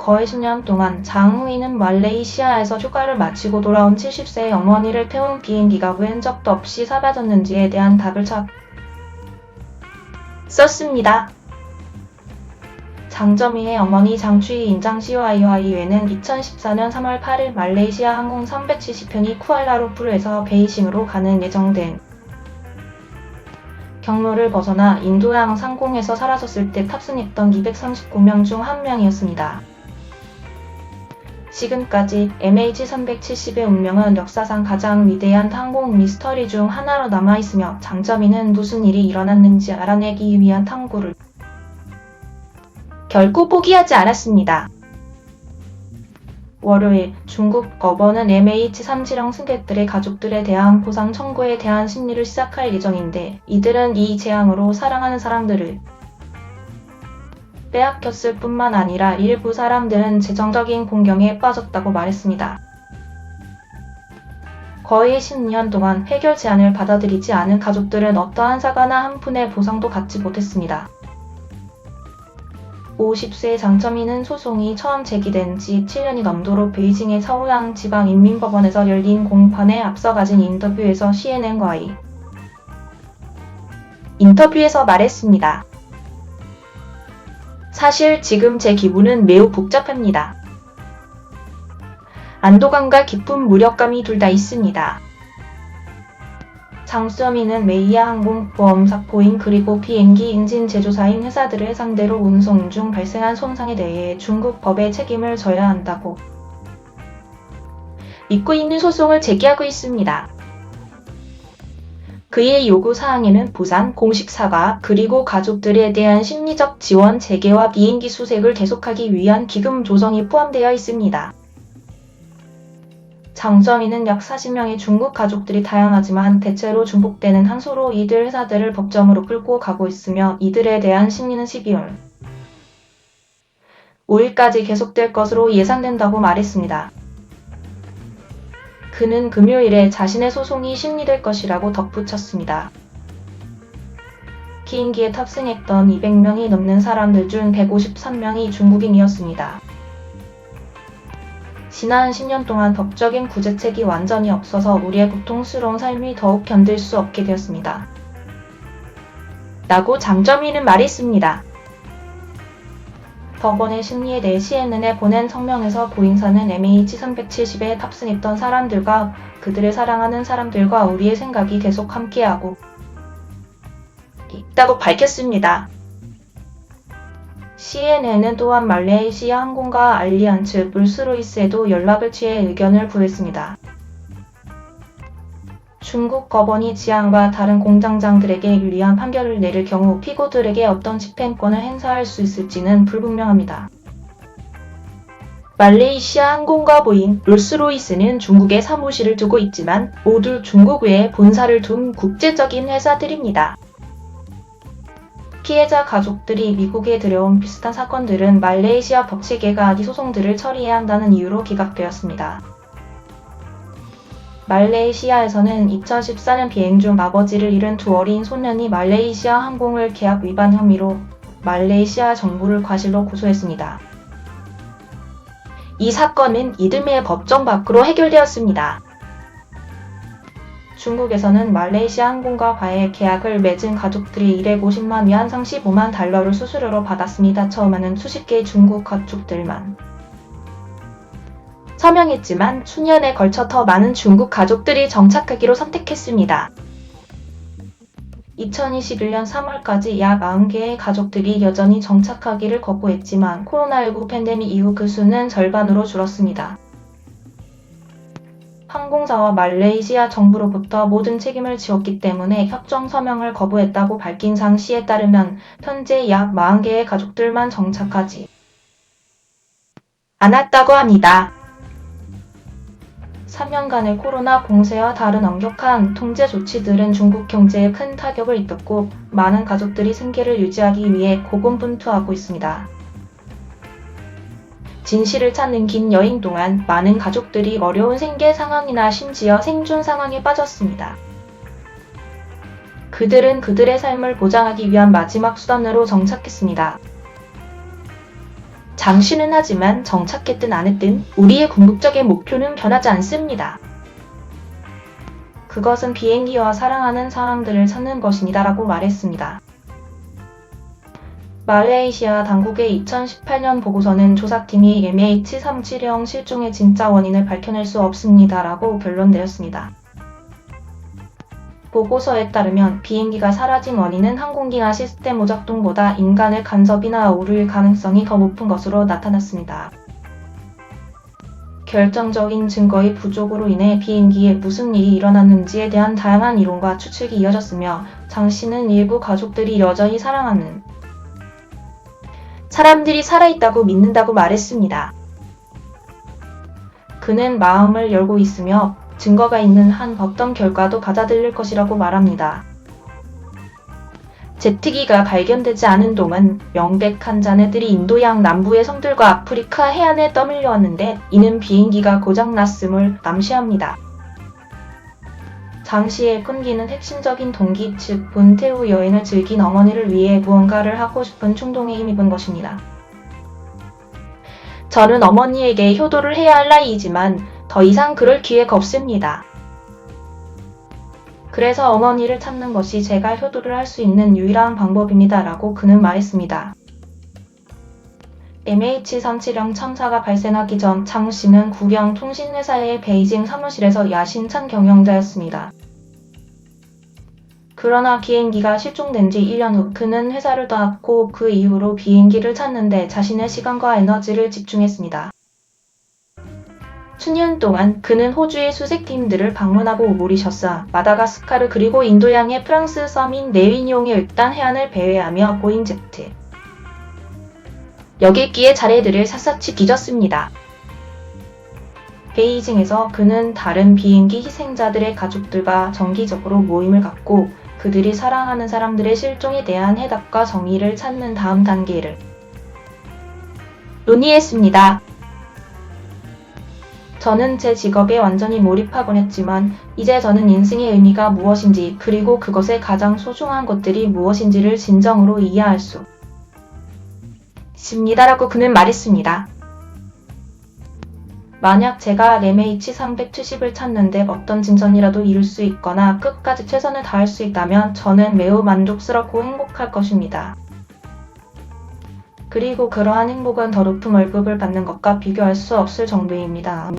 거의 10년 동안 장후이는 말레이시아에서 휴가를 마치고 돌아온 70세의 어머니를 태운 비행기가 왜 흔적도 없이 사라졌는지에 대한 답을 썼습니다. 장점이의 어머니 장추이 인장 시오아이와이웨는 2014년 3월 8일 말레이시아 항공 370편이 쿠알라룸푸르에서 베이징으로 가는 예정된 경로를 벗어나 인도양 상공에서 사라졌을 때 탑승했던 239명 중 한 명이었습니다. 지금까지 MH370의 운명은 역사상 가장 위대한 항공 미스터리 중 하나로 남아있으며 장점이는 무슨 일이 일어났는지 알아내기 위한 탐구를 결코 포기하지 않았습니다. 월요일 중국 법원은 MH370 승객들의 가족들에 대한 보상 청구에 대한 심리를 시작할 예정인데 이들은 이 재앙으로 사랑하는 사람들을 빼앗겼을 뿐만 아니라 일부 사람들은 재정적인 공경에 빠졌다고 말했습니다. 거의 10년 동안 해결 제안을 받아들이지 않은 가족들은 어떠한 사과나 한 푼의 보상도 받지 못했습니다. 50세 장점이는 소송이 처음 제기된 지 7년이 넘도록 베이징의 서우양 지방인민법원에서 열린 공판에 앞서 가진 인터뷰에서 CNN과의 인터뷰에서 말했습니다. 사실 지금 제 기분은 매우 복잡합니다. 안도감과 기쁨, 무력감이 둘 다 있습니다. 장점이는 메이야 항공 보험사 보잉 그리고 비행기 엔진 제조사인 회사들을 상대로 운송 중 발생한 손상에 대해 중국 법의 책임을 져야 한다고 믿고 있는 소송을 제기하고 있습니다. 그의 요구 사항에는 보상, 공식 사과, 그리고 가족들에 대한 심리적 지원, 재개와 비행기 수색을 계속하기 위한 기금 조성이 포함되어 있습니다. 장점이는 약 40명의 중국 가족들이 다양하지만 대체로 중복되는 한수로 이들 회사들을 법정으로 끌고 가고 있으며 이들에 대한 심리는 12월 5일까지 계속될 것으로 예상된다고 말했습니다. 그는 금요일에 자신의 소송이 심리될 것이라고 덧붙였습니다. 비행기에 탑승했던 200명이 넘는 사람들 중 153명이 중국인이었습니다. 지난 10년 동안 법적인 구제책이 완전히 없어서 우리의 고통스러운 삶이 더욱 견딜 수 없게 되었습니다. 라고 장점이는 말했습니다. 법원의 심리에 대해 CNN에 보낸 성명에서 보잉사는 MH370에 탑승했던 사람들과 그들을 사랑하는 사람들과 우리의 생각이 계속 함께하고 있다고 밝혔습니다. CNN은 또한 말레이시아 항공과 알리안츠 롤스로이스에도 연락을 취해 의견을 구했습니다. 중국 법원이 지안과 다른 공장장들에게 유리한 판결을 내릴 경우 피고들에게 어떤 집행권을 행사할 수 있을지는 불분명합니다. 말레이시아 항공과 보잉, 롤스로이스는 중국에 사무실을 두고 있지만 모두 중국 외에 본사를 둔 국제적인 회사들입니다. 피해자 가족들이 미국에 들여온 비슷한 사건들은 말레이시아 법 체계가 이 소송들을 처리해야 한다는 이유로 기각되었습니다. 말레이시아에서는 2014년 비행 중 아버지를 잃은 두 어린 소년이 말레이시아 항공을 계약 위반 혐의로 말레이시아 정부를 과실로 고소했습니다. 이 사건은 이듬해 법정 밖으로 해결되었습니다. 중국에서는 말레이시아 항공과 과의 계약을 맺은 가족들이 150만 위안 상 15만 달러를 수수료로 받았습니다. 처음에는 수십 개의 중국 가족들만 서명했지만 수년에 걸쳐 더 많은 중국 가족들이 정착하기로 선택했습니다. 2021년 3월까지 약 90개의 가족들이 여전히 정착하기를 거부했지만 코로나19 팬데믹 이후 그 수는 절반으로 줄었습니다. 항공사와 말레이시아 정부로부터 모든 책임을 지었기 때문에 협정 서명을 거부했다고 밝힌 장 씨에 따르면 현재 약 40개의 가족들만 정착하지 않았다고 합니다. 3년간의 코로나 공세와 다른 엄격한 통제 조치들은 중국 경제에 큰 타격을 입혔고 많은 가족들이 생계를 유지하기 위해 고군분투하고 있습니다. 진실을 찾는 긴 여행 동안 많은 가족들이 어려운 생계 상황이나 심지어 생존 상황에 빠졌습니다. 그들은 그들의 삶을 보장하기 위한 마지막 수단으로 정착했습니다. 장 씨는 하지만 정착했든 안 했든 우리의 궁극적인 목표는 변하지 않습니다. 그것은 비행기와 사랑하는 사람들을 찾는 것입니다. 라고 말했습니다. 말레이시아 당국의 2018년 보고서는 조사팀이 MH370 실종의 진짜 원인을 밝혀낼 수 없습니다. 라고 결론 내렸습니다. 보고서에 따르면 비행기가 사라진 원인은 항공기나 시스템 오작동보다 인간의 간섭이나 오류일 가능성이 더 높은 것으로 나타났습니다. 결정적인 증거의 부족으로 인해 비행기에 무슨 일이 일어났는지에 대한 다양한 이론과 추측이 이어졌으며 장 씨는 일부 가족들이 여전히 사랑하는 사람들이 살아있다고 믿는다고 말했습니다. 그는 마음을 열고 있으며 증거가 있는 한 어떤 결과도 받아들일 것이라고 말합니다. 제트기가 발견되지 않은 동안 명백한 잔해들이 인도양 남부의 섬들과 아프리카 해안에 떠밀려왔는데 이는 비행기가 고장났음을 암시합니다. 장 씨의 끈기는 핵심적인 동기, 즉 은퇴 후 여행을 즐긴 어머니를 위해 무언가를 하고 싶은 충동에 힘입은 것입니다. 저는 어머니에게 효도를 해야 할 나이이지만 더 이상 그럴 기회가 없습니다. 그래서 어머니를 찾는 것이 제가 효도를 할 수 있는 유일한 방법입니다. 라고 그는 말했습니다. MH370 참사가 발생하기 전 장 씨는 구경 통신회사의 베이징 사무실에서 야심찬 경영자였습니다. 그러나 비행기가 실종된 지 1년 후 그는 회사를 떠났고 그 이후로 비행기를 찾는 데 자신의 시간과 에너지를 집중했습니다. 수년 동안 그는 호주의 수색팀들을 방문하고 모리셔스, 마다가스카르 그리고 인도양의 프랑스 섬인 레유니옹의 외딴 해안을 배회하며 보잉 제트 여객기의 자리들을 샅샅이 뒤졌습니다. 베이징에서 그는 다른 비행기 희생자들의 가족들과 정기적으로 모임을 갖고 그들이 사랑하는 사람들의 실종에 대한 해답과 정의를 찾는 다음 단계를 논의했습니다. 저는 제 직업에 완전히 몰입하곤 했지만 이제 저는 인생의 의미가 무엇인지 그리고 그것의 가장 소중한 것들이 무엇인지를 진정으로 이해할 수 있습니다라고 그는 말했습니다. 만약 제가 MH370을 찾는데 어떤 진전이라도 이룰 수 있거나 끝까지 최선을 다할 수 있다면 저는 매우 만족스럽고 행복할 것입니다. 그리고 그러한 행복은 더 높은 월급을 받는 것과 비교할 수 없을 정도입니다.